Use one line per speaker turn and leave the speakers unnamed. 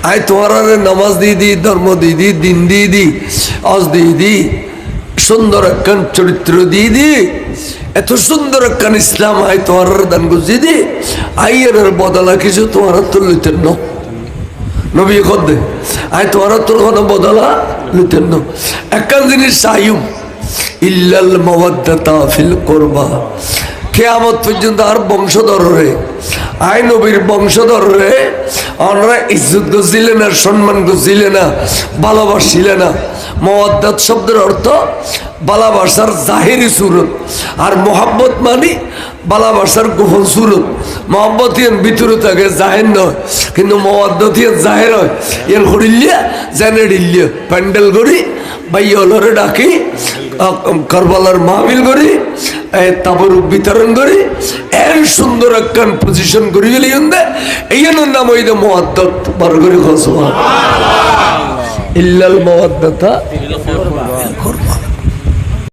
I তোমার নামাজ দিয়ে দি, ধর্ম দিয়ে দি, দিন দিয়ে দি, আজ দিয়ে দি, সুন্দর একখান চরিত্র দিয়ে দি, এত সুন্দর একখান ইসলাম আই তোমার দান গুজিয়ে দি, আইয়ের বদলা কিছু তোমার তো লইতেন ন নবী কদ্দে আই তোমার তোর কোনো বদলা লইতেন ন। একখান জিনিস চাইম ইল্লাল মাওয়াদ্দাতা ফিল কুরবা, কিয়ামত পর্যন্ত আর বংশধর রে আই নবীর বংশধর রে ওনারা ইজ্জত গজিলে না, সম্মান গজিলে না, ভালোবাসিলে না। মাওয়াদ্দাত শব্দের অর্থ ভালোবাসার জাহিরি সুরত, আর মোহাব্বত মানে ভালোবাসার গোপন সুরত। মোহাব্বত ইয়ান ভিতরে থাকে, জাহের নয়, কিন্তু মাওয়াদ্দাত ইয়ান জাহের হয়। ইয়ান করিলিয়া জানে ডিলিয়া প্যান্ডেল করি বাইরে ডাকি, কারবালার মাহফিল করি, তাবরুক বিতরণ করি, এর সুন্দর একখান পজিশন করি গেলে এই নাম ওই মাওয়াদ্দাত বার করে খসবা ইল্লাল মাওয়াদ্দাতা